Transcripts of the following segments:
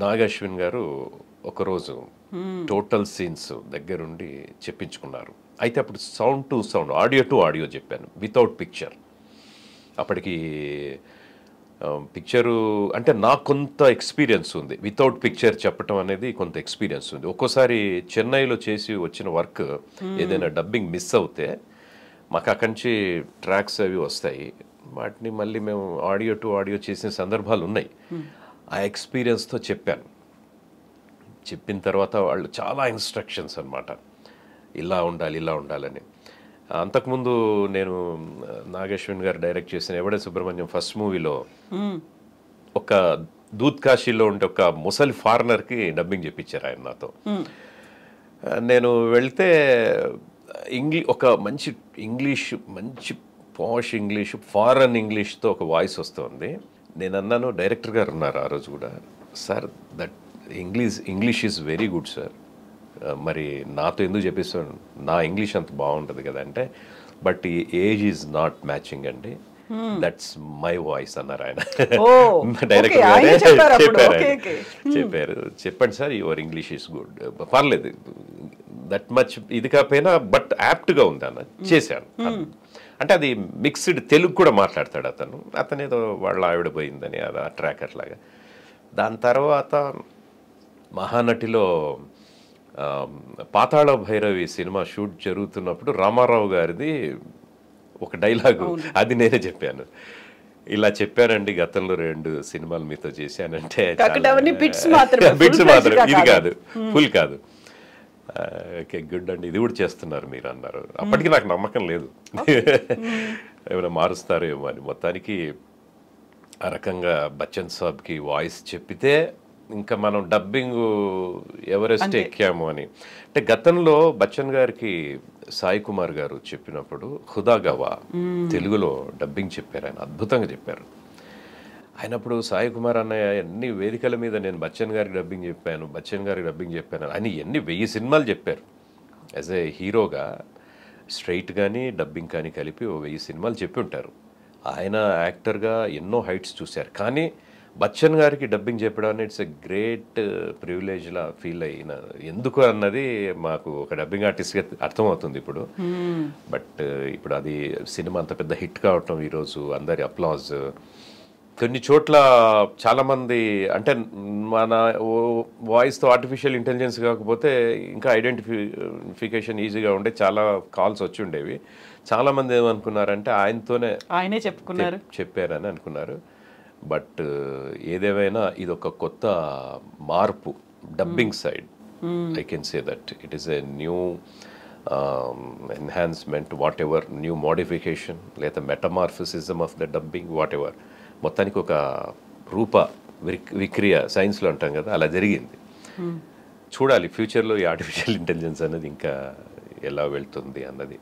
నాగశ్విన్ గారు ఒకరోజు total scenes దగ్గరుండి చెప్పించుకున్నారు. అయితే అప్పుడు sound to sound, audio to audio చెప్పాను, వితౌట్ పిక్చర్. అప్పటికి పిక్చరు అంటే నాకు కొంత ఎక్స్పీరియన్స్ ఉంది, వితౌట్ పిక్చర్ చెప్పటం అనేది కొంత ఎక్స్పీరియన్స్ ఉంది. ఒక్కోసారి చెన్నైలో చేసి వచ్చిన వర్క్ ఏదైనా డబ్బింగ్ మిస్ అవుతే మాకు అక్కడి నుంచి ట్రాక్స్ అవి వస్తాయి, వాటిని మళ్ళీ మేము ఆడియో టు ఆడియో చేసిన సందర్భాలు ఉన్నాయి. ఆ ఎక్స్పీరియన్స్తో చెప్పాను. చెప్పిన తర్వాత వాళ్ళు చాలా ఇన్స్ట్రక్షన్స్ అనమాట, ఇలా ఉండాలి ఇలా ఉండాలని. అంతకుముందు నేను నాగశ్విన్ గారు డైరెక్ట్ చేసిన ఎవడే సుబ్రహ్మణ్యం ఫస్ట్ మూవీలో ఒక దూద్ కాశీలో ఉండే ఒక ముసలి ఫారినర్కి డబ్బింగ్ చెప్పించారు ఆయన నాతో. నేను వెళ్తే ఒక మంచి ఇంగ్లీష్, మంచి పాష్ ఇంగ్లీష్, ఫారెన్ ఇంగ్లీష్తో ఒక వాయిస్ వస్తుంది. నేను అన్నాను, డైరెక్టర్ గారు ఉన్నారు ఆ రోజు కూడా, sir that English is very good sir, మరి నాతో ఎందుకు చెప్పిస్తాను, నా ఇంగ్లీష్ అంత బాగుంటుంది కదా అంటే, బట్ ఈ ఏజ్ ఈజ్ నాట్ మ్యాచింగ్ అండి, దట్స్ మై వాయిస్ అన్నారు ఆయన. డైరెక్టర్ గారే చెప్పారు, చెప్పండి sir your English is good, పర్లేదు దట్ మచ్ ఇది కాకపోయినా బట్ యాప్ట్గా ఉంది అన్న, చేశాను. అంటే అది మిక్స్డ్ తెలుగు కూడా మాట్లాడతాడు అతను ఏదో వాళ్ళ ఆవిడ పోయిందని అది ఆ ట్రాక్ అట్లాగా. దాని తర్వాత మహానటిలో పాతాళ భైరవి సినిమా షూట్ జరుగుతున్నప్పుడు రామారావు గారిది ఒక డైలాగు, అది నేనే చెప్పాను. ఇలా చెప్పానండి, గతంలో 2 సినిమాలు మీతో చేశానంటే, బిట్స్ మాత్రం, ఇది కాదు, ఫుల్ కాదు. ఓకే గుడ్ అండి, ఇది కూడా చేస్తున్నారు మీరు అన్నారు. అప్పటికి నాకు నమ్మకం లేదు ఏమైనా మారుస్తారేమో అని. మొత్తానికి ఆ రకంగా బచ్చన్ సాబ్కి వాయిస్ చెప్పితే ఇంకా మనం డబ్బింగ్ ఎవరెస్ట్ ఎక్కాము అని. అంటే గతంలో బచ్చన్ గారికి సాయి కుమార్ గారు చెప్పినప్పుడు హుదా గవా తెలుగులో డబ్బింగ్ చెప్పారు, ఆయన అద్భుతంగా చెప్పారు. అయినప్పుడు సాయి కుమార్ అన్నయ్య ఎన్ని వేదికల మీద నేను బచ్చన్ గారికి డబ్బింగ్ చెప్పాను అని ఎన్ని 1000 సినిమాలు చెప్పారు. యాజ్ ఏ హీరోగా స్ట్రైట్ కానీ డబ్బింగ్ కానీ కలిపి 1000 సినిమాలు చెప్పి ఉంటారు. ఆయన యాక్టర్గా ఎన్నో హైట్స్ చూశారు. కానీ బచ్చన్ గారికి డబ్బింగ్ చెప్పడం ఇట్స్ ఎ గ్రేట్ ప్రివిలేజ్లా ఫీల్ అయిన, ఎందుకు అన్నది మాకు ఒక డబ్బింగ్ ఆర్టిస్ట్గా అర్థమవుతుంది ఇప్పుడు. బట్ ఇప్పుడు అది సినిమా అంత పెద్ద హిట్ కావటం, ఈరోజు అందరి అప్లాజ్, కొన్ని చోట్ల చాలామంది అంటే మన వాయిస్తో ఆర్టిఫిషియల్ ఇంటెలిజెన్స్ కాకపోతే ఇంకా ఐడెంటిఫికేషన్ ఈజీగా ఉండే చాలా కాల్స్ వచ్చి ఉండేవి. చాలామంది ఏమనుకున్నారంటే ఆయనే చెప్పారని అనుకున్నారు. బట్ ఏదేమైనా ఇది ఒక కొత్త మార్పు dubbing side. I can say that it is a new enhancement, whatever, new modification లేదా metamorphism of the dubbing, whatever. మొత్తానికి ఒక రూప విక్రియ సైన్స్లో అంటాం కదా, అలా జరిగింది. చూడాలి ఫ్యూచర్లో ఈ ఆర్టిఫిషియల్ ఇంటెలిజెన్స్ అనేది ఇంకా ఎలా వెళ్తుంది అన్నది.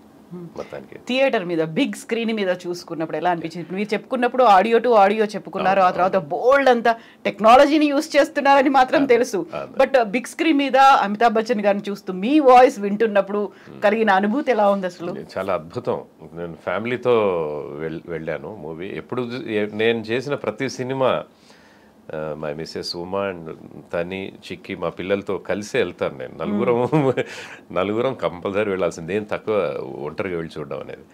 మొత్తానికి థియేటర్ మీద బిగ్ స్క్రీన్ మీద చూసుకున్నప్పుడు ఎలా అనిపించింది? మీరు చెప్పుకున్నప్పుడు ఆడియో టు ఆడియో చెప్పుకున్నారు, ఆ తర్వాత బోల్డ్ అంతా టెక్నాలజీని యూజ్ చేస్తున్నారని మాత్రం తెలుసు. బట్ బిగ్ స్క్రీన్ మీద అమితాబ్ బచ్చన్ గారిని చూస్తూ మీ వాయిస్ వింటున్నప్పుడు కలిగిన అనుభూతి ఎలా ఉంది అసలు? చాలా అద్భుతం. నేను ఫ్యామిలీతో వెళ్ళాను మూవీ. ఎప్పుడు నేను చేసిన ప్రతి సినిమా మా మిస్సెస్ ఉమా అండ్ తని, చిక్కి, మా పిల్లలతో కలిసే వెళ్తాను నేను. నలుగురం కంపల్సరీ వెళ్ళాల్సింది, ఏం తక్కువ ఒంటరిగా వెళ్ళి చూడడం అనేది.